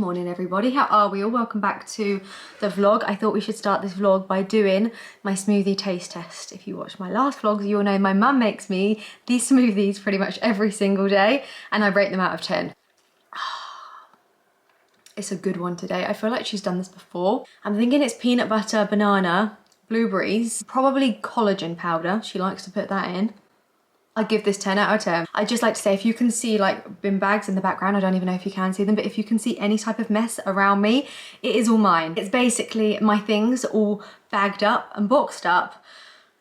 morning everybody, how are we all? Welcome back to the vlog. I thought we should start this vlog by doing my smoothie taste test. If you watched my last vlogs, you'll know my mum makes me these smoothies pretty much every single day and I rate them out of 10. It's a good one today. I feel like she's done this before. I'm thinking it's peanut butter, banana, blueberries, probably collagen powder. She likes to put that in. I give this 10 out of 10. I'd just like to say, if you can see like bin bags in the background, I don't even know if you can see them, but if you can see any type of mess around me, it is all mine. It's basically my things all bagged up and boxed up,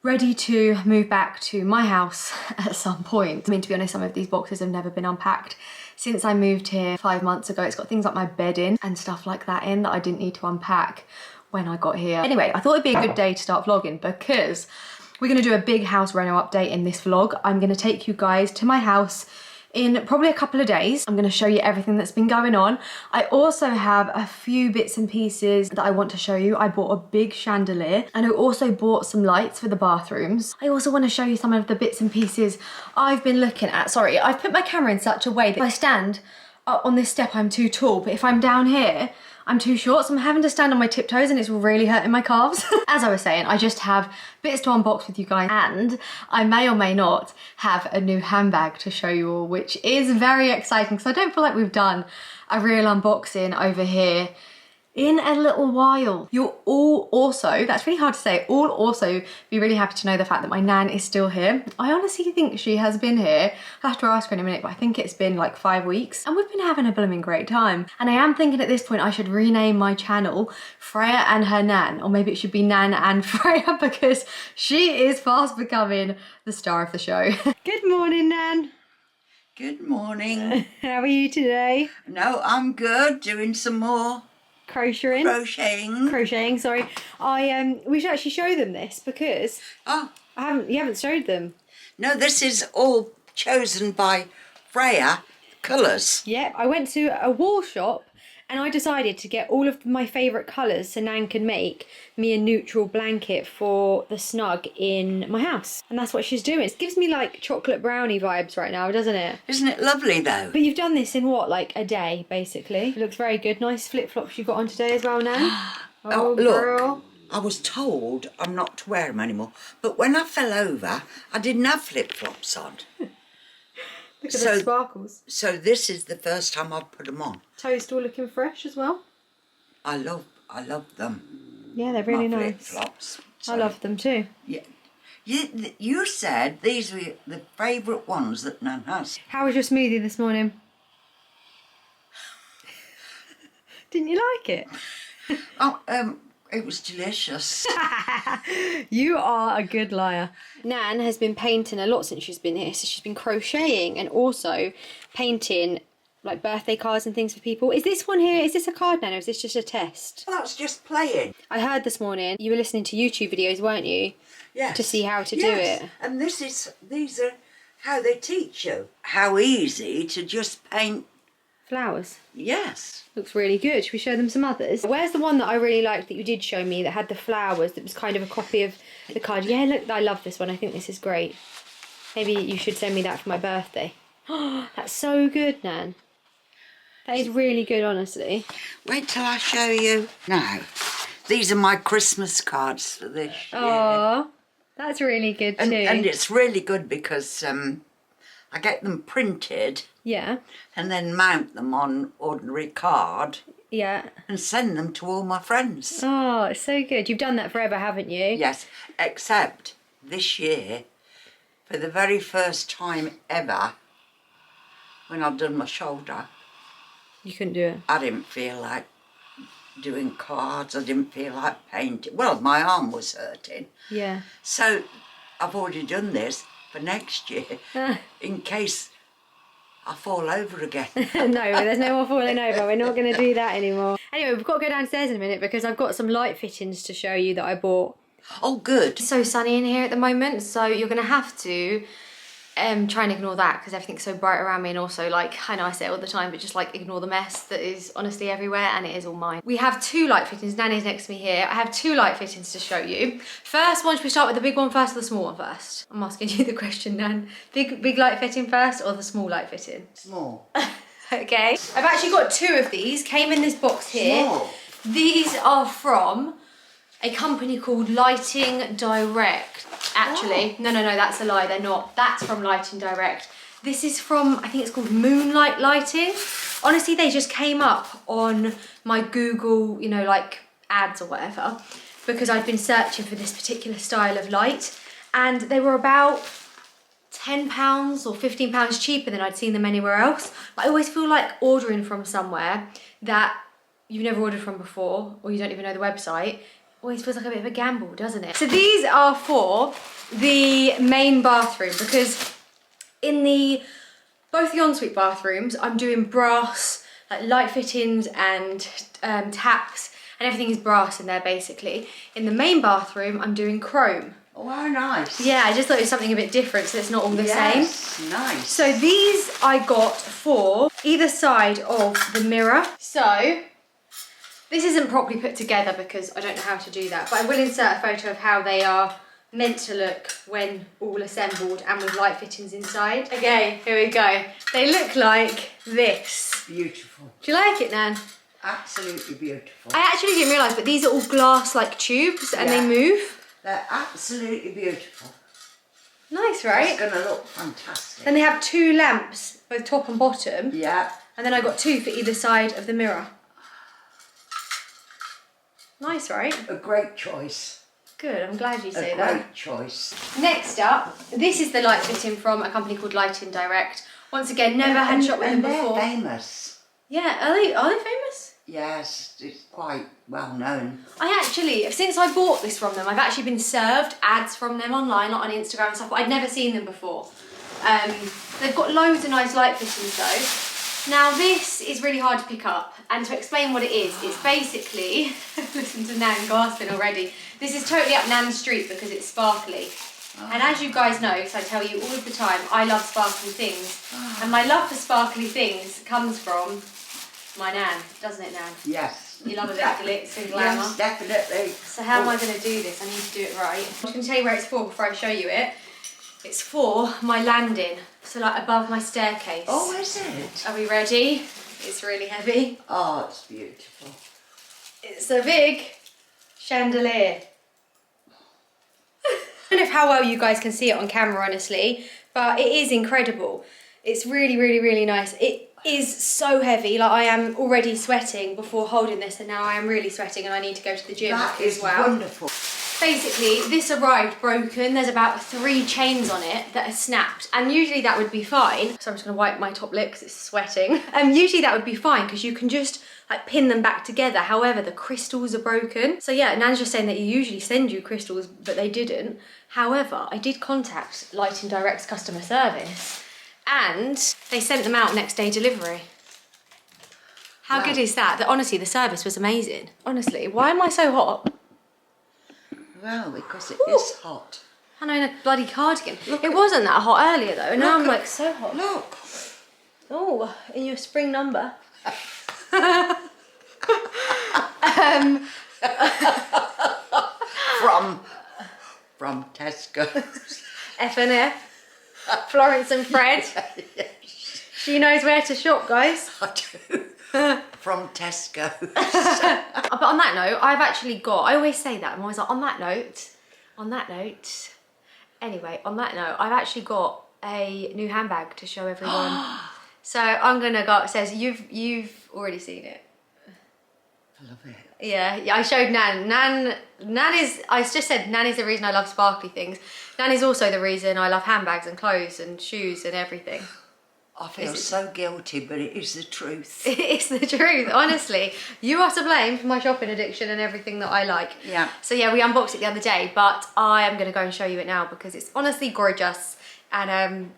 ready to move back to my house at some point. I mean, to be honest, some of these boxes have never been unpacked since I moved here 5 months ago. It's got things like my bed in and stuff like that in that I didn't need to unpack when I got here. Anyway, I thought it'd be a good day to start vlogging because we're gonna do a big house reno update in this vlog. I'm gonna take you guys to my house in probably a couple of days. I'm gonna show you everything that's been going on. I also have a few bits and pieces that I want to show you. I bought a big chandelier and I also bought some lights for the bathrooms. I also want to show you some of the bits and pieces I've been looking at. Sorry, I've put my camera in such a way that if I stand up on this step, I'm too tall, but if I'm down here, I'm too short, so I'm having to stand on my tiptoes and it's really hurting my calves. As I was saying, I just have bits to unbox with you guys and I may or may not have a new handbag to show you all, which is very exciting because I don't feel like we've done a real unboxing over here in a little while. You'll all also, that's really hard to say, all also be really happy to know the fact that my nan is still here. I honestly think she has been here. I'll have to ask her in a minute, but I think it's been like 5 weeks and we've been having a blooming great time. And I am thinking at this point I should rename my channel Freya and her nan, or maybe it should be Nan and Freya because she is fast becoming the star of the show. Good morning, Nan. Good morning. How are you today? No, I'm good. Doing some more crocheting, sorry. We should actually show them this because you haven't showed them. No, this is all chosen by Freya colours. Yep, I went to a wall shop and I decided to get all of my favourite colours so Nan can make me a neutral blanket for the snug in my house. And that's what she's doing. It gives me like chocolate brownie vibes right now, doesn't it? Isn't it lovely though? But you've done this in what, like a day basically? It looks very good. Nice flip-flops you got on today as well, Nan. Oh, look, girl. I was told I'm not to wear them anymore. But when I fell over, I didn't have flip-flops on. Look at the sparkles. So this is the first time I've put them on. Toes still looking fresh as well. I love them. Yeah, they're really nice. Flip-flops. I love them too. Yeah. You said these were the favourite ones that Nan has. How was your smoothie this morning? Didn't you like it? It was delicious. You are a good liar. Nan has been painting a lot since she's been here. So she's been crocheting and also painting like birthday cards and things for people. Is this one here, is this a card, Nan, or is this just a test? Well, that's just playing. I heard this morning you were listening to YouTube videos, weren't you? Yes. To see how to do it. And these are how they teach you. How easy to just paint flowers. Yes. Looks really good. Should we show them some others? Where's the one that I really liked that you did show me that had the flowers that was kind of a copy of the card? Yeah, look, I love this one. I think this is great. Maybe you should send me that for my birthday. Oh, that's so good, Nan. That is really good, honestly. Wait till I show you. Now, these are my Christmas cards for this year. Oh, that's really good too. And it's really good because I get them printed. Yeah. And then mount them on ordinary card. Yeah. And send them to all my friends. Oh, it's so good. You've done that forever, haven't you? Yes, except this year, for the very first time ever, when I've done my shoulder, you couldn't do it. I didn't feel like doing cards. I didn't feel like painting. Well, my arm was hurting. Yeah. So I've already done this for next year in case I fall over again. No, there's no more falling over. We're not going to do that anymore. Anyway, we've got to go downstairs in a minute because I've got some light fittings to show you that I bought. Oh, good. It's so sunny in here at the moment, so you're going to have to try and ignore that because everything's so bright around me, and also, like, I know I say it all the time, but just like ignore the mess that is honestly everywhere, and it is all mine. We have two light fittings. Nanny's next to me here. I have two light fittings to show you. First one, should we start with the big one first or the small one first? I'm asking you the question, Nan. Big light fitting first or the small light fitting? Small. Okay. I've actually got 2 of these, came in this box here. Small. These are from a company called Lighting Direct. Actually, no, that's a lie, they're not. That's from Lighting Direct. This is from, I think it's called Moonlight Lighting. Honestly, they just came up on my Google, you know, like ads or whatever, because I've been searching for this particular style of light, and they were about £10 or £15 cheaper than I'd seen them anywhere else. But I always feel like ordering from somewhere that you've never ordered from before, or you don't even know the website, always feels like a bit of a gamble, doesn't it? So these are for the main bathroom, because in both the ensuite bathrooms, I'm doing brass, like light fittings and taps, and everything is brass in there basically. In the main bathroom, I'm doing chrome. Oh, how nice. Yeah, I just thought it was something a bit different, so it's not all the same. Yes, nice. So these I got for either side of the mirror. So this isn't properly put together because I don't know how to do that, but I will insert a photo of how they are meant to look when all assembled and with light fittings inside. Okay, here we go. They look like this. Beautiful. Do you like it, Nan? Absolutely beautiful. I actually didn't realise, but these are all glass like tubes and they move. They're absolutely beautiful. Nice, right? It's going to look fantastic. And they have 2 lamps, both top and bottom. Yeah. And then I got 2 for either side of the mirror. Nice, right? A great choice. Good, I'm glad you say A that. great choice. Next up, this is the light fitting from a company called Lighting Direct. Once again, never had shot with them before. They're famous. Yeah, are they famous? Yes, it's quite well known. I actually, since I bought this from them, I've actually been served ads from them online, not on Instagram and stuff, but I'd never seen them before. They've got loads of nice light fittings though. Now this is really hard to pick up, and to explain what it is, it's basically, listen to Nan gasping already, this is totally up Nan's street because it's sparkly. Oh. And as you guys know, because I tell you all of the time, I love sparkly things. Oh. And my love for sparkly things comes from my Nan, doesn't it, Nan? Yes. You love a bit of glitz and glamour. Yes, definitely. So how am I going to do this? I need to do it right. I'm just going to tell you where it's for before I show you it. It's for my landing, so like above my staircase. Oh, is it? Are we ready? It's really heavy. Oh, it's beautiful. It's a big chandelier. I don't know how well you guys can see it on camera, honestly, but it is incredible. It's really, really, really nice. It is so heavy, like I am already sweating before holding this, and now I am really sweating and I need to go to the gym That as is well. Wonderful. Basically, this arrived broken. There's about 3 chains on it that are snapped, and usually that would be fine. So I'm just gonna wipe my top lip because it's sweating. Usually that would be fine because you can just like pin them back together. However, the crystals are broken. So yeah, Nan's just saying that you usually send you crystals, but they didn't. However, I did contact Lighting Direct's customer service and they sent them out next day delivery. How good is that? Honestly, the service was amazing. Honestly, why am I so hot? Well, because it is hot. And I'm in a bloody cardigan. It wasn't that hot earlier though, and now I'm like so hot. Look. Oh, in your spring number. From Tesco's. F&F. Florence and Fred. Yes. She knows where to shop, guys. I do. From Tesco's. But on that note, I've actually got, I always say that, I'm always like, on that note, anyway, on that note, I've actually got a new handbag to show everyone. So I'm gonna go, it says, you've already seen it. I love it. Yeah, I showed Nan. Nan is, I just said Nan is the reason I love sparkly things. Nan is also the reason I love handbags and clothes and shoes and everything. I feel so guilty, but it is the truth. It's the truth, honestly. You are to blame for my shopping addiction and everything that I like. Yeah. So yeah, we unboxed it the other day, but I am gonna go and show you it now because it's honestly gorgeous. And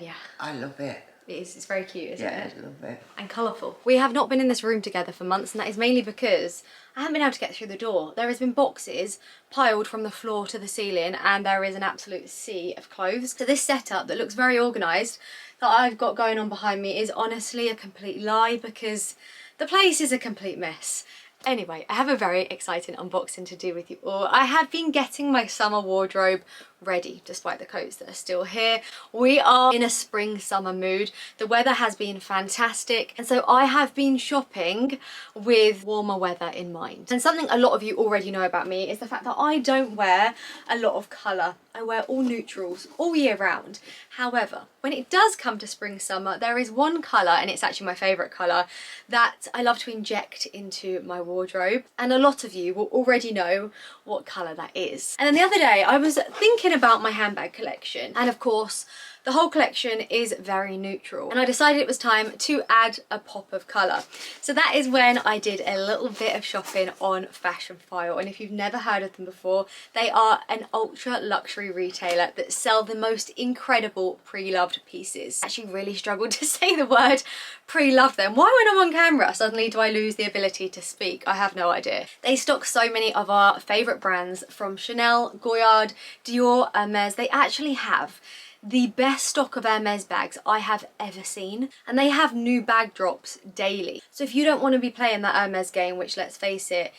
yeah. I love it. It is, it's very cute, isn't it? Yeah, I love it. And colourful. We have not been in this room together for months, and that is mainly because I haven't been able to get through the door. There has been boxes piled from the floor to the ceiling, and there is an absolute sea of clothes. So this setup that looks very organised that I've got going on behind me is honestly a complete lie because the place is a complete mess. Anyway, I have a very exciting unboxing to do with you all. I have been getting my summer wardrobe ready despite the coats that are still here. We are in a spring summer mood. The weather has been fantastic, and so I have been shopping with warmer weather in mind. And something a lot of you already know about me is the fact that I don't wear a lot of colour. I wear all neutrals all year round. However, when it does come to spring summer, there is one colour, and it's actually my favourite colour, that I love to inject into my wardrobe, and a lot of you will already know what colour that is. And then the other day I was thinking about my handbag collection, and of course the whole collection is very neutral, and I decided it was time to add a pop of colour. So that is when I did a little bit of shopping on Fashionphile, and if you've never heard of them before, they are an ultra luxury retailer that sell the most incredible pre-loved pieces. I actually really struggled to say the word pre-loved then. Why when I'm on camera suddenly do I lose the ability to speak? I have no idea. They stock so many of our favourite brands from Chanel, Goyard, Dior, Hermes. They actually have the best stock of Hermes bags I have ever seen, and they have new bag drops daily. So if you don't want to be playing that Hermes game, which let's face it,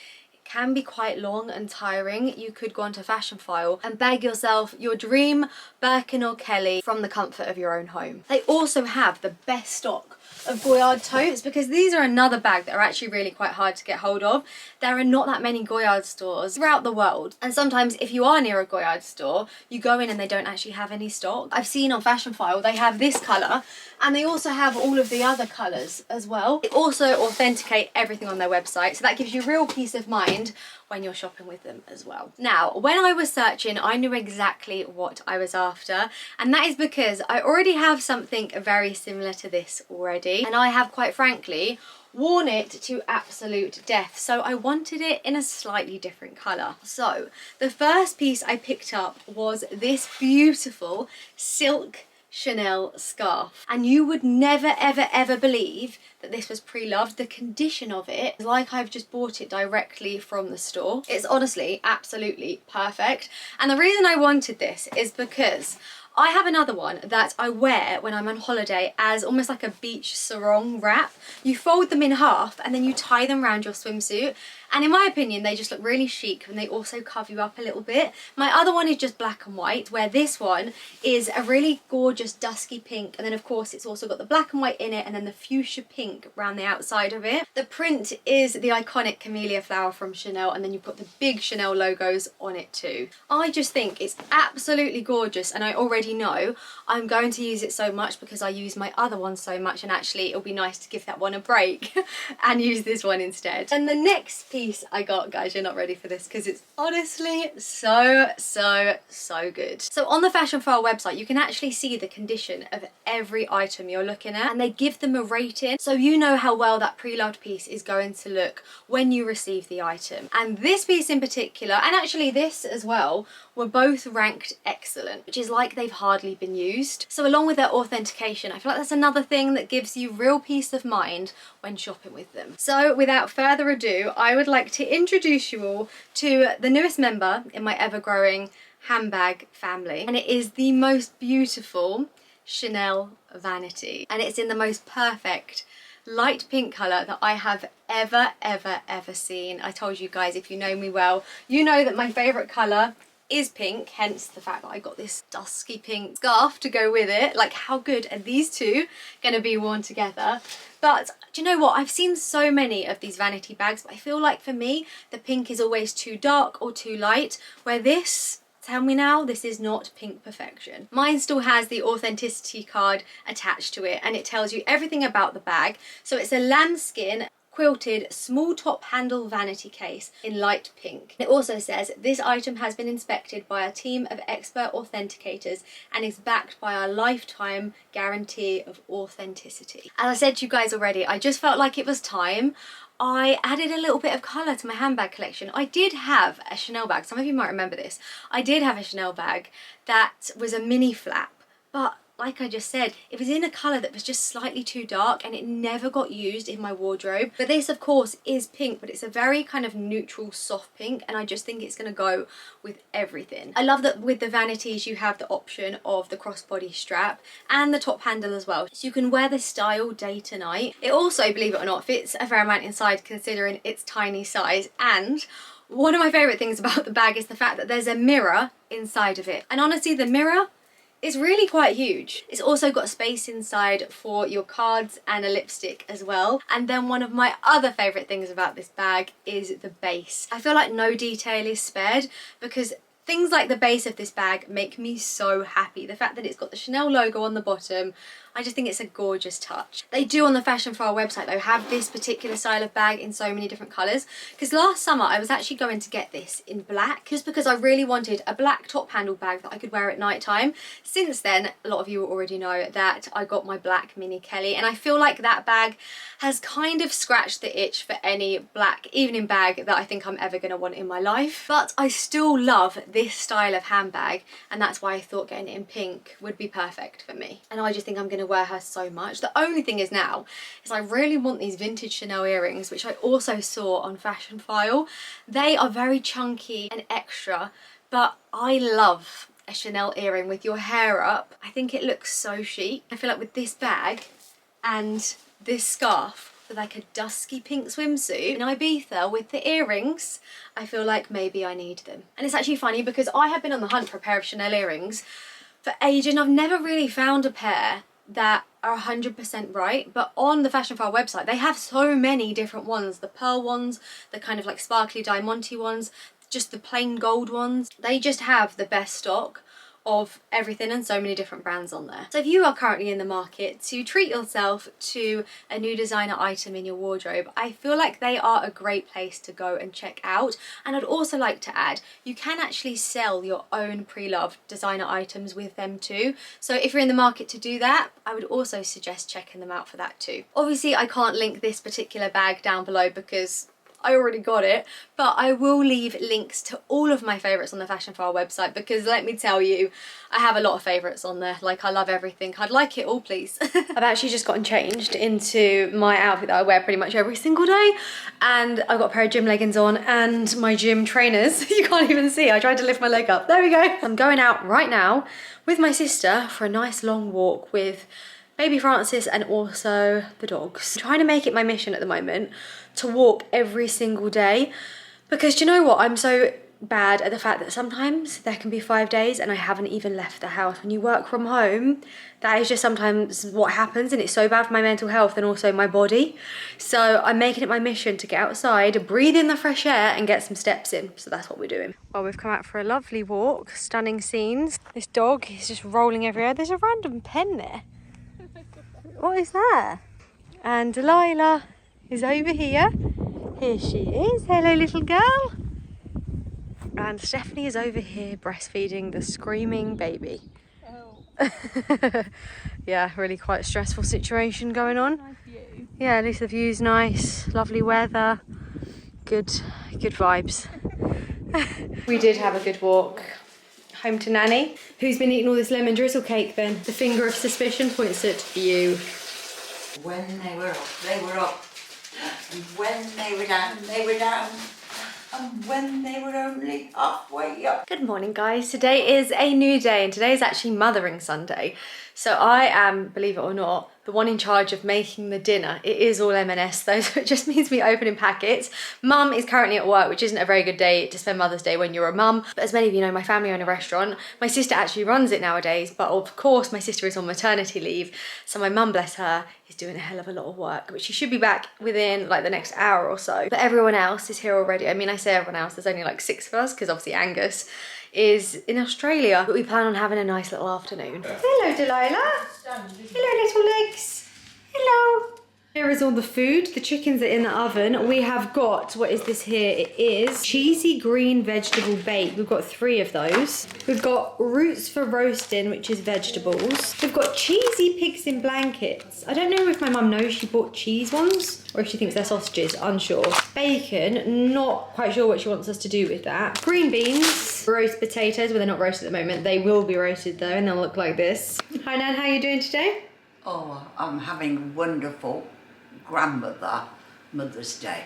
can be quite long and tiring, you could go onto Fashionphile and bag yourself your dream Birkin or Kelly from the comfort of your own home. They also have the best stock of Goyard totes, because these are another bag that are actually really quite hard to get hold of. There are not that many Goyard stores throughout the world, and sometimes if you are near a Goyard store, you go in and they don't actually have any stock. I've seen on Fashionphile they have this colour, and they also have all of the other colours as well. They also authenticate everything on their website, so that gives you real peace of mind when you're shopping with them as well. Now, when I was searching, I knew exactly what I was after, and that is because I already have something very similar to this already, and I have, quite frankly, worn it to absolute death, so I wanted it in a slightly different colour. So the first piece I picked up was this beautiful silk Chanel scarf, and you would never ever believe that this was pre-loved. The condition of it is like I've just bought it directly from the store. It's honestly absolutely perfect, and the reason I wanted this is because I have another one that I wear when I'm on holiday as almost like a beach sarong wrap. You fold them in half and then you tie them around your swimsuit, and in my opinion they just look really chic, and they also cover you up a little bit. My other one is just black and white, where this one is a really gorgeous dusky pink, and then of course it's also got the black and white in it and then the fuchsia pink around the outside of it. The print is the iconic camellia flower from Chanel, and then you've got the big Chanel logos on it too. I just think it's absolutely gorgeous, and I already know I'm going to use it so much because I use my other one so much, and actually it'll be nice to give that one a break and use this one instead. And the next piece I got, guys, you're not ready for this because it's honestly so good. So on the Fashionphile website you can actually see the condition of every item you're looking at, and they give them a rating so you know how well that pre-loved piece is going to look when you receive the item. And this piece in particular, and actually this as well, were both ranked excellent, which is like they've hardly been used. So along with their authentication, I feel like that's another thing that gives you real peace of mind when shopping with them. So without further ado, I would like to introduce you all to the newest member in my ever-growing handbag family, and it is the most beautiful Chanel Vanity, and it's in the most perfect light pink colour that I have ever seen. I told you guys, if you know me well, you know that my favourite colour is pink, hence the fact that I got this dusky pink scarf to go with it. Like, how good are these two going to be worn together? But do you know what? I've seen so many of these vanity bags, but I feel like for me, the pink is always too dark or too light, where this, tell me now, this is not pink perfection. Mine still has the authenticity card attached to it, and it tells you everything about the bag. So it's a lambskin quilted small top handle vanity case in light pink. It also says this item has been inspected by a team of expert authenticators and is backed by a lifetime guarantee of authenticity. As I said to you guys already, I just felt like it was time I added a little bit of colour to my handbag collection. I did have a Chanel bag, some of you might remember this. I did have a Chanel bag that was a mini flap, but like I just said, it was in a colour that was just slightly too dark and it never got used in my wardrobe. But this of course is pink, but it's a very kind of neutral soft pink, and I just think it's going to go with everything. I love that with the vanities you have the option of the crossbody strap and the top handle as well, so you can wear this style day to night. It also, believe it or not, fits a fair amount inside considering its tiny size. And one of my favourite things about the bag is the fact that there's a mirror inside of it, and honestly the mirror is really quite huge. It's also got space inside for your cards and a lipstick as well. And then one of my other favourite things about this bag is the base. I feel like no detail is spared, because things like the base of this bag make me so happy. The fact that it's got the Chanel logo on the bottom, I just think it's a gorgeous touch. They do on the Fashionphile website though have this particular style of bag in so many different colours, because last summer I was actually going to get this in black just because I really wanted a black top handle bag that I could wear at night time. Since then, a lot of you already know that I got my black Mini Kelly, and I feel like that bag has kind of scratched the itch for any black evening bag that I think I'm ever going to want in my life. But I still love this style of handbag, and that's why I thought getting it in pink would be perfect for me. And I just think I'm going to wear her so much. The only thing is now is I really want these vintage Chanel earrings, which I also saw on Fashionphile. They are very chunky and extra, but I love a Chanel earring with your hair up. I think it looks so chic. I feel like with this bag and this scarf with like a dusky pink swimsuit in Ibiza with the earrings, I feel like maybe I need them. And it's actually funny because I have been on the hunt for a pair of Chanel earrings for ages, and I've never really found a pair that are 100% right. But on the Fashionphile website they have so many different ones, the pearl ones, the kind of like sparkly diamante ones, just the plain gold ones. They just have the best stock of everything and so many different brands on there. So if you are currently in the market to treat yourself to a new designer item in your wardrobe, I feel like they are a great place to go and check out. And I'd also like to add, you can actually sell your own pre-loved designer items with them too. So if you're in the market to do that, I would also suggest checking them out for that too. Obviously I can't link this particular bag down below because I already got it, but I will leave links to all of my favourites on the Fashionphile website, because let me tell you, I have a lot of favourites on there. Like, I love everything. I'd like it all, please. I've actually just gotten changed into my outfit that I wear pretty much every single day, and I've got a pair of gym leggings on and my gym trainers. You can't even see, I tried to lift my leg up. There we go. I'm going out right now with my sister for a nice long walk with baby Francis and also the dogs. I'm trying to make it my mission at the moment to walk every single day, because do you know what, I'm so bad at the fact that sometimes there can be 5 days and I haven't even left the house. When you work from home, that is just sometimes what happens, and it's so bad for my mental health and also my body. So I'm making it my mission to get outside, breathe in the fresh air and get some steps in. So that's what we're doing. Well, we've come out for a lovely walk, stunning scenes. This dog is just rolling everywhere. There's a random pen there. What is that? And Delilah is over here. Here she is. Hello, little girl. And Stephanie is over here breastfeeding the screaming baby. Oh. Yeah, really quite a stressful situation going on. Nice view. Yeah, at least the view's nice. Lovely weather. Good vibes. We did have a good walk. Home to Nanny. Who's been eating all this lemon drizzle cake then? The finger of suspicion points at you. When they were up, they were up. And when they were down, they were down. And when they were only halfway up. Good morning, guys. Today is a new day, and today is actually Mothering Sunday. So I am, believe it or not, the one in charge of making the dinner. It is all M&S though, so it just means me opening packets. Mum is currently at work, which isn't a very good day to spend Mother's Day when you're a mum. But as many of you know, my family own a restaurant. My sister actually runs it nowadays, but of course my sister is on maternity leave. So my mum, bless her, is doing a hell of a lot of work, but she should be back within like the next hour or so. But everyone else is here already. I mean, I say everyone else, there's only like 6 of us, because obviously Angus is in Australia, but we plan on having a nice little afternoon. Hello, Delilah. Hello, little legs. Hello. Here is all the food. The chickens are in the oven. We have got, what is this here? It is cheesy green vegetable bake. We've got 3 of those. We've got roots for roasting, which is vegetables. We've got cheesy pigs in blankets. I don't know if my mum knows she bought cheese ones or if she thinks they're sausages, unsure. Bacon, not quite sure what she wants us to do with that. Green beans, roast potatoes. Well, they're not roasted at the moment. They will be roasted though, and they'll look like this. Hi Nan, how are you doing today? Oh, I'm having wonderful Mother's Day.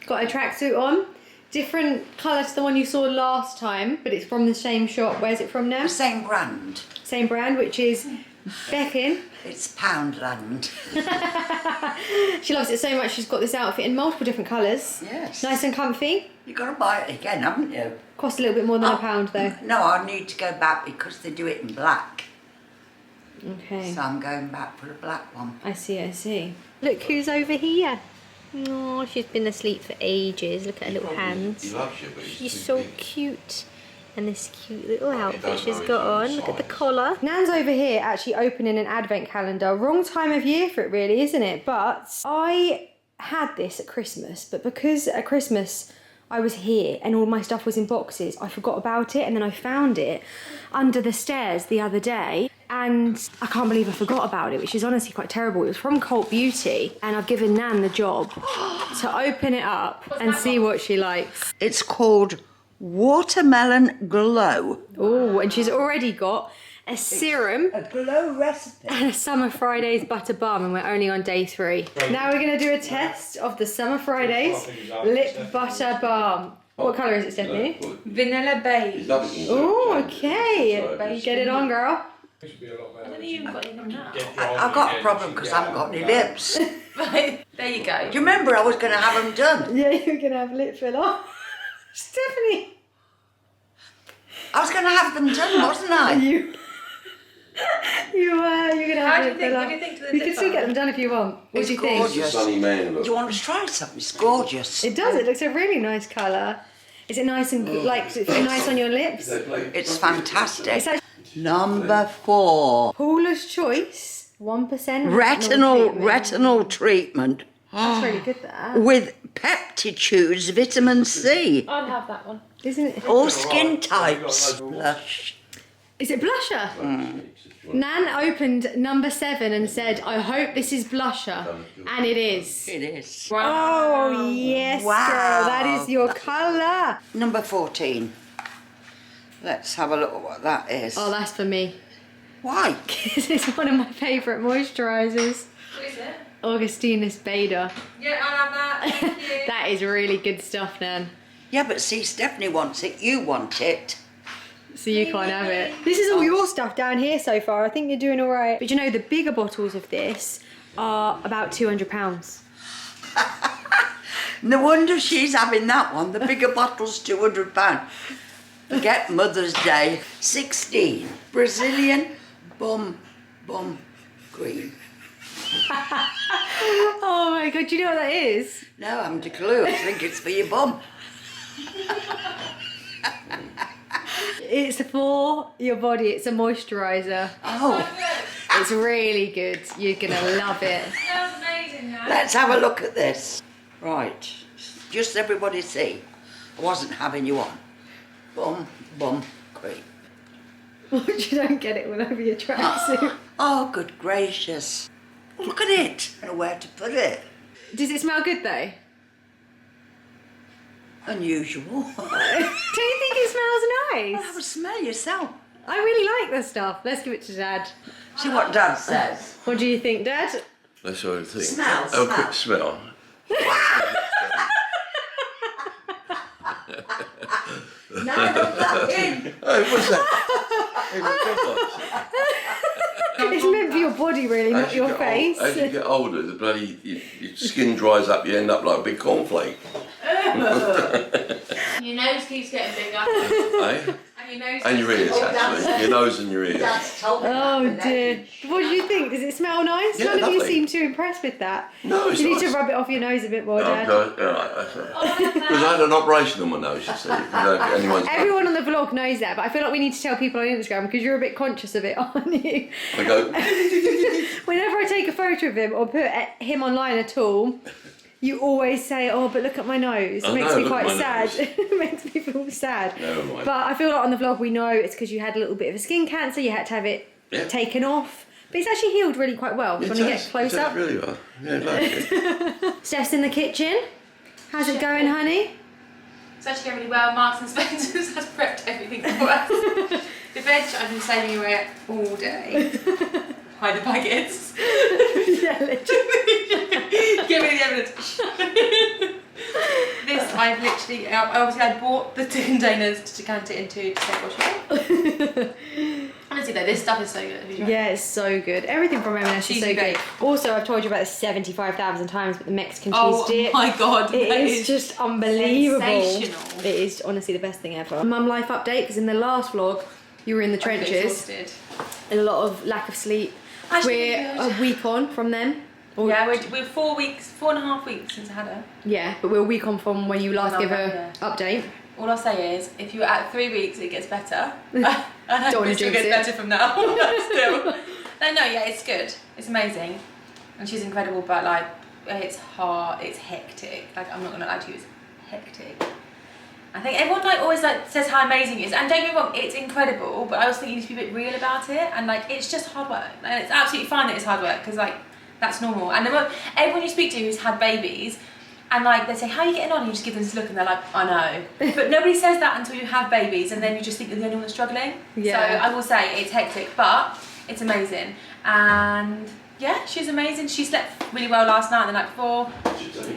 Got a tracksuit on. Different colour to the one you saw last time, but it's from the same shop. Where's it from now? The same brand. Same brand, which is Beckin. It's Poundland. She loves it so much she's got this outfit in multiple different colours. Yes. Nice and comfy. You've got to buy it again, haven't you? Cost a little bit more than £1 though. No, I need to go back because they do it in black. Okay. So I'm going back for the black one. I see, I see. Look who's over here. Oh, she's been asleep for ages. Look at her little hands. He loves you, but She's so cute. And this cute little outfit she's got on. Look at the collar. Nan's over here actually opening an advent calendar. Wrong time of year for it really, isn't it? But I had this at Christmas, but because at Christmas I was here and all my stuff was in boxes, I forgot about it, and then I found it under the stairs the other day, and I can't believe I forgot about it, which is honestly quite terrible. It was from Cult Beauty, and I've given Nan the job to open it up and see what she likes. It's called Watermelon Glow. Oh, and she's already got a serum A glow recipe. and a Summer Fridays butter balm, and we're only on day 3. Now we're going to do a test of the Summer Fridays lip butter balm. What colour is it, Stephanie? Vanilla beige. Oh, okay. Get it on, girl. I don't think you've got anything now. I've got a problem because I haven't got any lips. Do Right, there you go. you remember I was going to have them done? Yeah, you're going to have lip filler. Stephanie. I was going to have them done, wasn't I? You're going to have lip filler. What do you think to the You lip can still get them done if you want. What It's do you think? gorgeous. Sunny man look. Do you want to try something? It's gorgeous. It does. It looks a really nice colour. Is it nice and like? Does it feel nice on your lips? It's fantastic. It's actually Number 4. Paula's Choice. 1% Retinol treatment That's really good. That. with Peptitudes vitamin C. I'll have that one. Isn't it? All skin types. Blush. Is it blusher? Nan opened number 7 and said, I hope this is blusher. And it is. It is. Oh, yes, Wow. girl. That is your colour. Number 14. Let's have a look at what that is. Oh, that's for me. Why? This is one of my favourite moisturisers. What is it? Augustinus Bader. Yeah, I'll have that. Thank you. That is really good stuff, Nan. Yeah, but see, Stephanie wants it. You want it. So you can't have it. This is all your stuff down here so far. I think you're doing all right. But you know, the bigger bottles of this are about £200. No wonder she's having that one. The bigger bottle's £200. Forget Mother's Day. 16. Brazilian bum cream. Oh my God, do you know what that is? No, I haven't a clue. I think it's for your bum. It's for your body. It's a moisturiser. Oh, It's really good. You're gonna love it. Smells amazing now. let's have a look at this. Right, just everybody see. I wasn't having you on. Bum cream. You don't get it all over your tracksuit. Oh, good gracious. Look at it. I don't know where to put it. Does it smell good though? Unusual. Don't you think it smells Have nice? a smell yourself. I really like this stuff. Let's give it to Dad. See what Dad says. What do you think, Dad? That's what I think. Smell, Oh, quick smell. No, put that in. Oh, what's that? Hey, what's It's meant for your body, really, not your face. As you get older, the bloody your skin dries up. You end up like a big cornflake. Your nose keeps getting bigger. Eh? And your nose. And your ears, actually. Your nose and your ears. Dad's told me that Oh with dear. age. What do you think? Does it smell nice? Yeah, None of you lovely. seem too impressed with that. No, it's You need nice. to rub it off your nose a bit more, Dad. Okay, all right, that's right. Because I had an operation on my nose, you see. Anyone's Everyone on the vlog knows that, but I feel like we need to tell people on Instagram because you're a bit conscious of it, aren't you? I go, Whenever I take a photo of him or put him online at all, you always say, "Oh, but look at my nose." It I makes know, me look at quite my sad. nose. It makes me feel sad. Never mind. But I feel like on the vlog we know it's because you had a little bit of a skin cancer. You had to have it Yeah. taken off, but it's actually healed really quite well. Do you want to get close up? really well. Yeah, lovely. Steph's in the kitchen. How's it going, honey? It's actually going really well. Marks and Spencer's has prepped everything for us. The veg I've been saving away all day. Hide the packets. Yeah, literally. Give me the evidence. This I've literally, obviously I bought the containers to decant it into to take washing. Honestly though, this stuff is so good. Have you tried it? Yeah, it's so good. Everything from M&S is so Cheesy good. bake. Also, I've told you about this 75,000 times, but the Mexican cheese Oh dip. my god, It that is just unbelievable. sensational. It is honestly the best thing ever. Mum life update, because in the last vlog, you were in the I'm trenches. exhausted. And a lot of lack of sleep. Actually, We're good. a week on from then. Or- Yeah, we're 4.5 weeks since I had her. Yeah, but we're a week on from when you last When give I'm a update. All I'll say is, if you're at 3 weeks, it gets better. And I Don't hope wanna it still jinx gets it. better from now. Still. No, yeah, it's good. It's amazing. And she's incredible, but like, it's hard, it's hectic. Like, I'm not gonna lie to you, it's hectic. I think everyone like always like says how amazing it is, and don't get me wrong, it's incredible, but I also think you need to be a bit real about it, and like, it's just hard work. And it's absolutely fine that it's hard work, because like, that's normal. And everyone you speak to who's had babies, and like they say, how are you getting on? And you just give them this look and they're like, I know. But nobody says that until you have babies, and then you just think you're the only one that's struggling. Yeah. So I will say it's hectic, but it's amazing. And yeah, she's amazing. She slept really well last night and the night before.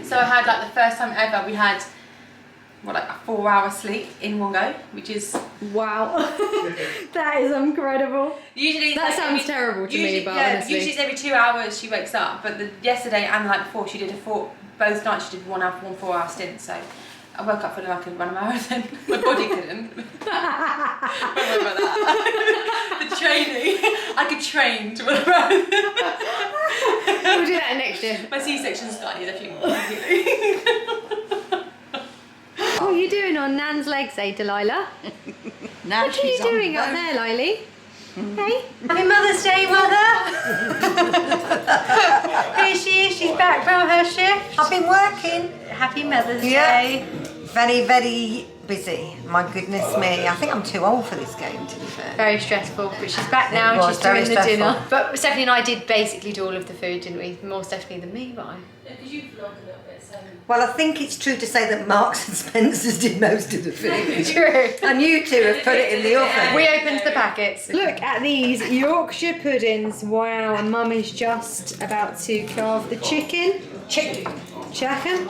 So I had like the first time ever, we had like a 4-hour sleep in one go, which is Wow. That is incredible. usually it's That like sounds terrible to me, but honestly. usually it's every 2 hours she wakes up, but yesterday and the night before she did both nights she did 1 4-hour stint. So I woke up feeling like I could run a marathon. My body couldn't. Don't worry about that. The training, I could train to run a marathon. We'll do that next year. My C-section started a few more. What are you doing on Nan's legs, eh, Delilah? Now What are you she's on doing up both. there, Lily? Hey? Happy Mother's Day, Mother! Here she is, she's back from her shift. I've been working. Happy Mother's Yeah. Day. Very, very busy. My goodness me. I think I'm too old for this game, to be fair. Very stressful, but she's back now and was she's doing very the stressful. dinner. But Stephanie and I did basically do all of the food, didn't we? More Stephanie than me, but I... Because you vlog a little bit, so. Well, I think it's true to say that Marks and Spencer's did most of the food. True. And you two have put it in the oven. We opened the packets. Look at these Yorkshire puddings. Wow, and Mum is just about to carve the chicken. Chicken.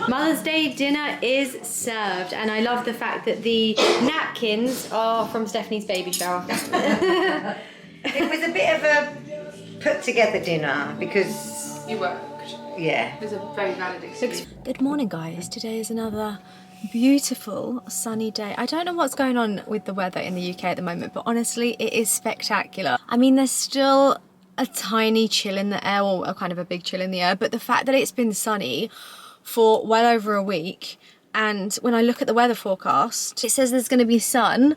Mother's Day dinner is served, and I love the fact that the napkins are from Stephanie's baby shower. It was a bit of a put together dinner because, You worked. yeah. It was a very valid excuse. Good morning, guys. Today is another beautiful sunny day. I don't know what's going on with the weather in the UK at the moment, but honestly, it is spectacular. I mean, there's still a tiny chill in the air, or a kind of a big chill in the air, but the fact that it's been sunny for well over a week, and when I look at the weather forecast, it says there's going to be sun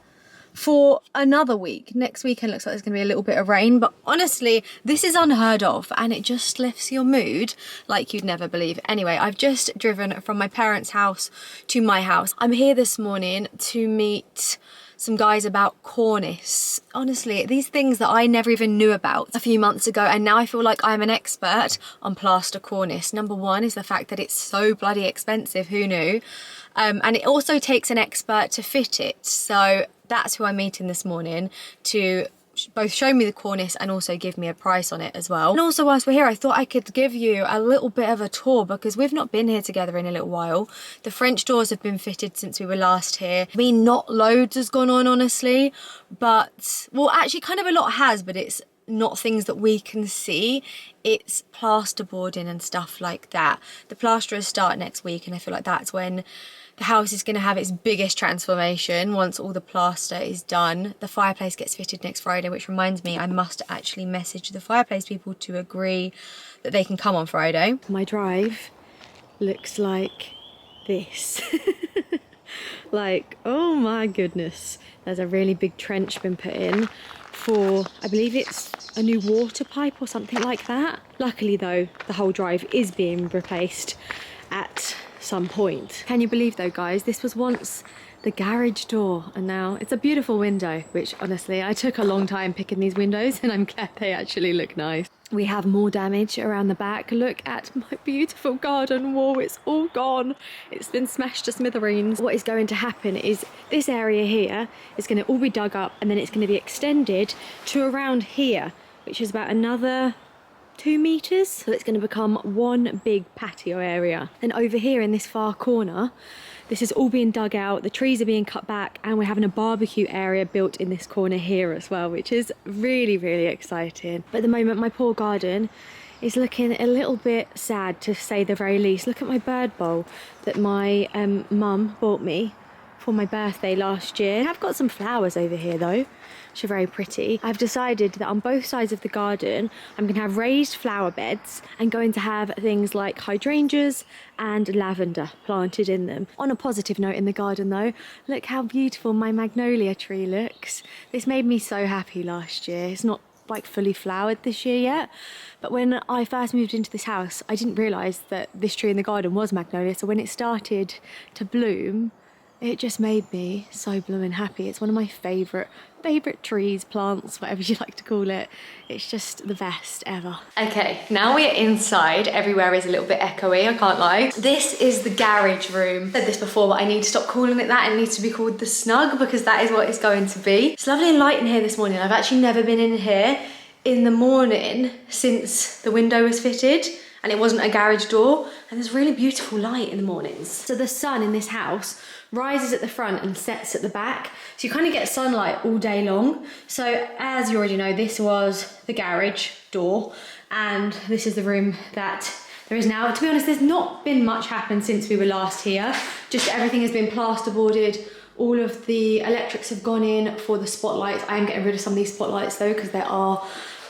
for another week. Next weekend looks like there's going to be a little bit of rain, but honestly, this is unheard of, and it just lifts your mood like you'd never believe. Anyway, I've just driven from my parents' house to my house. I'm here this morning to meet some guys about cornice. Honestly, these things that I never even knew about a few months ago, and now I feel like I'm an expert on plaster cornice. Number one is the fact that it's so bloody expensive, who knew? And it also takes an expert to fit it. So that's who I'm meeting this morning to both show me the cornice and also give me a price on it as well. And also, whilst we're here, I thought I could give you a little bit of a tour because we've not been here together in a little while. The French doors have been fitted since we were last here. I mean, not loads has gone on, honestly, but, well, actually kind of a lot has, but it's not things that we can see. It's plasterboarding and stuff like that. The plasterers start next week, and I feel like that's when the house is going to have its biggest transformation once all the plaster is done. The fireplace gets fitted next Friday, which reminds me I must actually message the fireplace people to agree that they can come on Friday. My drive looks like this. Like, oh my goodness. There's a really big trench been put in for, I believe it's a new water pipe or something like that. Luckily though, the whole drive is being replaced at some point. Can you believe though, guys, this was once the garage door, and now it's a beautiful window, which honestly I took a long time picking these windows, and I'm glad they actually look nice. We have more damage around the back. Look at my beautiful garden wall, it's all gone. It's been smashed to smithereens. What is going to happen is this area here is going to all be dug up, and then it's going to be extended to around here, which is about another 2 meters. So it's going to become one big patio area. And over here in this far corner, this is all being dug out, the trees are being cut back, and we're having a barbecue area built in this corner here as well, which is really, really exciting. But at the moment, my poor garden is looking a little bit sad, to say the very least. Look at my bird bowl that my mum bought me for my birthday last year. I've got some flowers over here though, which are very pretty. I've decided that on both sides of the garden, I'm going to have raised flower beds and going to have things like hydrangeas and lavender planted in them. On a positive note in the garden though, look how beautiful my magnolia tree looks. This made me so happy last year. It's not like fully flowered this year yet, but when I first moved into this house, I didn't realise that this tree in the garden was magnolia, so when it started to bloom, it just made me so blooming happy. It's one of my favourite trees, plants, whatever you like to call it. It's just the best ever. Okay, now we're inside. Everywhere is a little bit echoey, I can't lie. This is the garage room. I said this before, but I need to stop calling it that. It needs to be called the snug, because that is what it's going to be. It's lovely and light in here this morning. I've actually never been in here in the morning since the window was fitted, and it wasn't a garage door, and there's really beautiful light in the mornings. So the sun in this house rises at the front and sets at the back, so you kind of get sunlight all day long. So as you already know, this was the garage door, and this is the room that there is now. To be honest, there's not been much happened since we were last here. Just everything has been plasterboarded. All of the electrics have gone in for the spotlights. I am getting rid of some of these spotlights though, because there are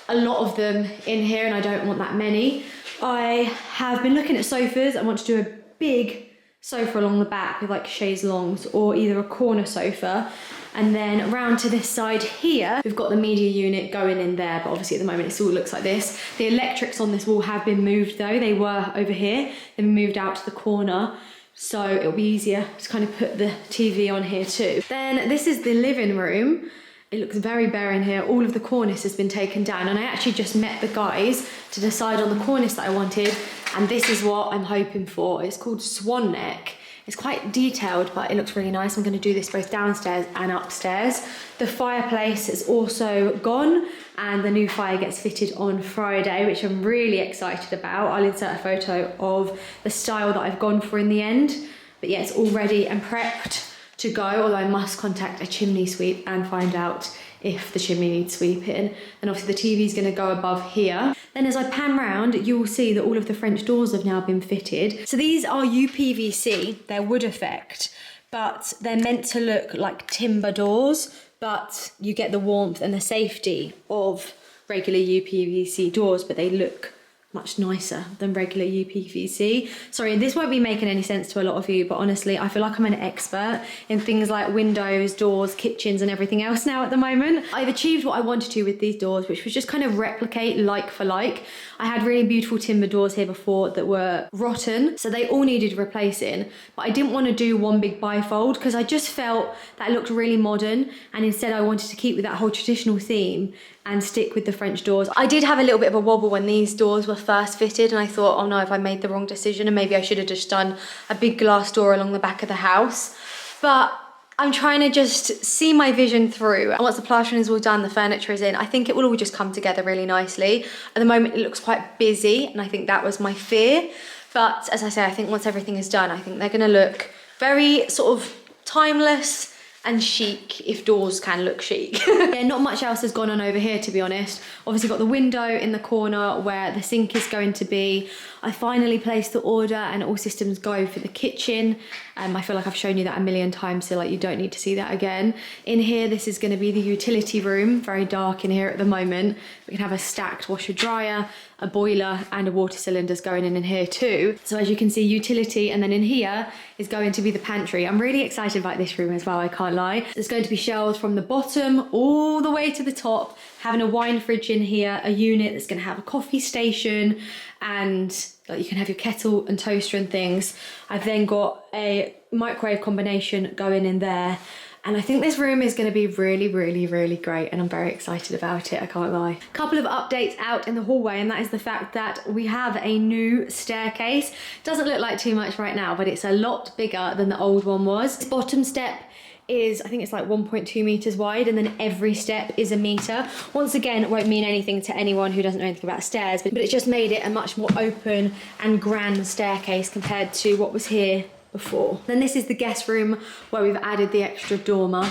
a lot of them in here and I don't want that many. I have been looking at sofas. I want to do a big sofa along the back with like chaise longues, or either a corner sofa, and then around to this side here we've got the media unit going in there, but obviously at the moment it all looks like this. The electrics on this wall have been moved though. They were over here, they've been moved out to the corner, so it'll be easier to kind of put the TV on here too. Then this is the living room. It looks very bare in here. All of the cornice has been taken down, and I actually just met the guys to decide on the cornice that I wanted, and this is what I'm hoping for. It's called Swan Neck. It's quite detailed, but it looks really nice. I'm going to do this both downstairs and upstairs. The fireplace is also gone, and the new fire gets fitted on Friday, which I'm really excited about. I'll insert a photo of the style that I've gone for in the end. But yeah, it's all ready and prepped to go, although I must contact a chimney sweep and find out if the chimney needs sweeping. And obviously the TV is going to go above here. Then as I pan round, you will see that all of the French doors have now been fitted. So these are UPVC, they're wood effect, but they're meant to look like timber doors, but you get the warmth and the safety of regular UPVC doors, but they look much nicer than regular UPVC. Sorry, this won't be making any sense to a lot of you, but honestly, I feel like I'm an expert in things like windows, doors, kitchens, and everything else now at the moment. I've achieved what I wanted to with these doors, which was just kind of replicate like for like. I had really beautiful timber doors here before that were rotten, so they all needed replacing, but I didn't want to do one big bifold because I just felt that it looked really modern, and instead I wanted to keep with that whole traditional theme and stick with the French doors. I did have a little bit of a wobble when these doors were first fitted, and I thought, oh no, if I made the wrong decision, and maybe I should have just done a big glass door along the back of the house. But I'm trying to just see my vision through. And once the plastering is all done, the furniture is in, I think it will all just come together really nicely. At the moment, it looks quite busy, and I think that was my fear. But as I say, I think once everything is done, I think they're gonna look very sort of timeless and chic, if doors can look chic. Yeah, not much else has gone on over here, to be honest. Obviously got the window in the corner where the sink is going to be. I finally placed the order and all systems go for the kitchen. I feel like I've shown you that a million times, so like you don't need to see that again. In here, this is going to be the utility room. Very dark in here at the moment. We can have a stacked washer dryer, a boiler and a water cylinders going in here too. So as you can see, utility, and then in here is going to be the pantry. I'm really excited about this room as well, I can't lie. There's going to be shelves from the bottom all the way to the top, having a wine fridge in here, a unit that's going to have a coffee station, and like you can have your kettle and toaster and things. I've then got a microwave combination going in there. And I think this room is going to be really, really, really great, and I'm very excited about it, I can't lie. Couple of updates out in the hallway, and that is the fact that we have a new staircase. Doesn't look like too much right now, but it's a lot bigger than the old one was. This bottom step is, I think it's like 1.2 meters wide, and then every step is a meter. Once again, it won't mean anything to anyone who doesn't know anything about stairs, but it just made it a much more open and grand staircase compared to what was here before. Then this is the guest room where we've added the extra dormer,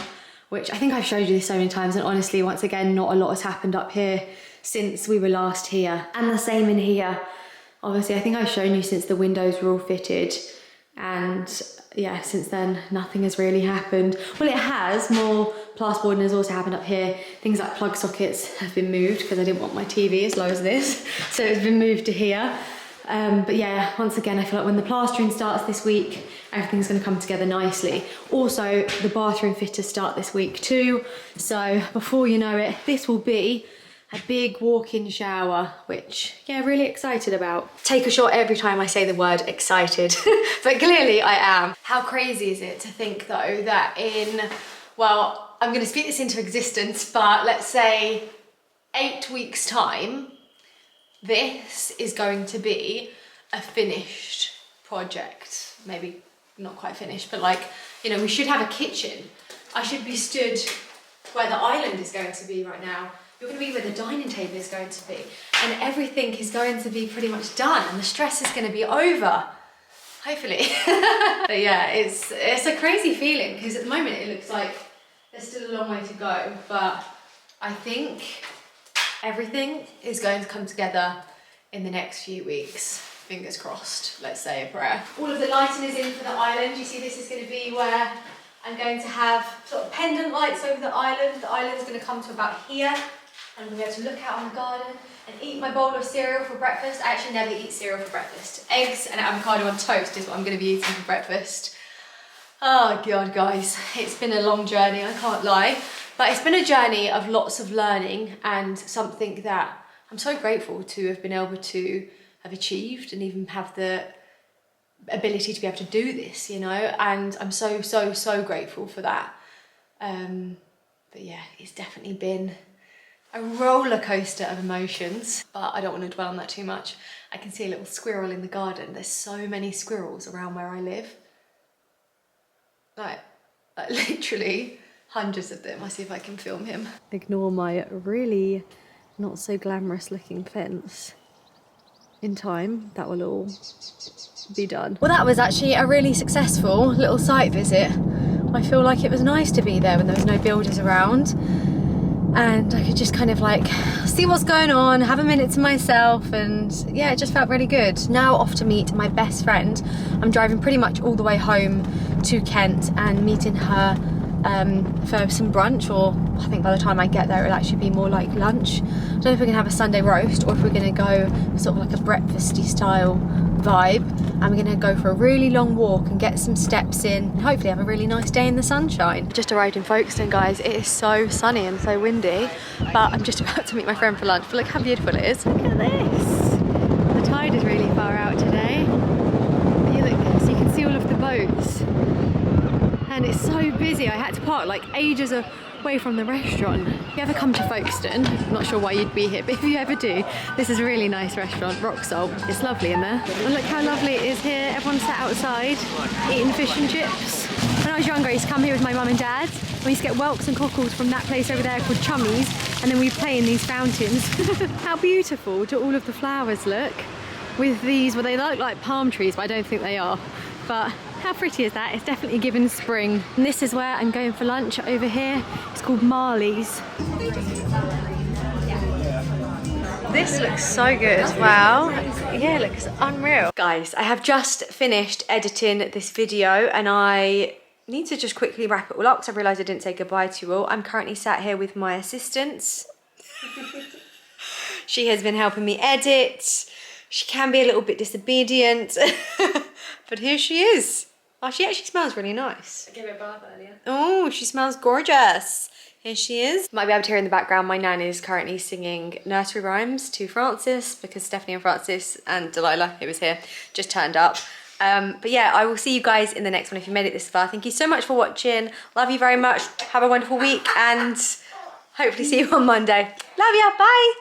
which I think I've showed you this so many times, and honestly, once again, not a lot has happened up here since we were last here. And the same in here. Obviously, I think I've shown you since the windows were all fitted, and yeah, since then, nothing has really happened. Well, it has, more plasterboarding has also happened up here. Things like plug sockets have been moved because I didn't want my TV as low as this, so it's been moved to here. But yeah, once again, I feel like when the plastering starts this week, everything's going to come together nicely. Also, the bathroom fitters start this week too. So before you know it, this will be a big walk-in shower, which, yeah, really excited about. Take a shot every time I say the word excited, but clearly I am. How crazy is it to think though that in, well, I'm going to speak this into existence, but let's say 8 weeks time, this is going to be a finished project. Maybe not quite finished, but like, you know, we should have a kitchen. I should be stood where the island is going to be right now. You're going to be where the dining table is going to be. And everything is going to be pretty much done, and the stress is going to be over. Hopefully. But yeah, it's a crazy feeling, because at the moment it looks like there's still a long way to go, but I think everything is going to come together in the next few weeks. Fingers crossed, let's say a prayer. All of the lighting is in for the island. You see, this is going to be where I'm going to have sort of pendant lights over the island. The island is going to come to about here, and I'm going to be able to look out on the garden and eat my bowl of cereal for breakfast. I actually never eat cereal for breakfast. Eggs and avocado on toast is what I'm going to be eating for breakfast. Oh God, guys, it's been a long journey, I can't lie. But it's been a journey of lots of learning, and something that I'm so grateful to have been able to have achieved, and even have the ability to be able to do this, you know, and I'm so, so, so grateful for that. But yeah, it's definitely been a roller coaster of emotions, but I don't want to dwell on that too much. I can see a little squirrel in the garden. There's so many squirrels around where I live. Like literally hundreds of them. I'll see if I can film him. Ignore my really not so glamorous looking fence. In time, that will all be done. Well, that was actually a really successful little site visit. I feel like it was nice to be there when there was no builders around, and I could just kind of like see what's going on, have a minute to myself, and yeah, it just felt really good. Now off to meet my best friend. I'm driving pretty much all the way home to Kent and meeting her for some brunch, or I think by the time I get there it'll actually be more like lunch. I don't know if we're gonna have a Sunday roast or if we're gonna go sort of like a breakfasty style vibe, and we're gonna go for a really long walk and get some steps in and hopefully have a really nice day in the sunshine. Just arrived in Folkestone, guys. It is so sunny and so windy, but I'm just about to meet my friend for lunch. But look how beautiful it is. Look at this. The tide is really far out today. You look, so you can see all of the boats. And it's so busy. I had to park like ages away from the restaurant. If you ever come to Folkestone, I'm not sure why you'd be here, but if you ever do, this is a really nice restaurant, Rock Salt. It's lovely in there. And look how lovely it is here. Everyone's sat outside eating fish and chips. When I was younger, I used to come here with my mum and dad. We used to get whelks and cockles from that place over there called Chummies, and then we play in these fountains. How beautiful do all of the flowers look with these, well, they look like palm trees, but I don't think they are. But How pretty is that? It's definitely given spring. And this is where I'm going for lunch over here. It's called Marley's. This looks so good. Wow. Yeah, it looks unreal. Guys, I have just finished editing this video and I need to just quickly wrap it all up because I realised I didn't say goodbye to you all. I'm currently sat here with my assistants. She has been helping me edit. She can be a little bit disobedient, but here she is. Oh, she actually smells really nice. I gave her a bath earlier. Oh, she smells gorgeous. Here she is. Might be able to hear in the background, my nan is currently singing nursery rhymes to Francis because Stephanie and Francis and Delilah, who was here, just turned up. But yeah, I will see you guys in the next one if you made it this far. Thank you so much for watching. Love you very much. Have a wonderful week and hopefully see you on Monday. Love ya. Bye.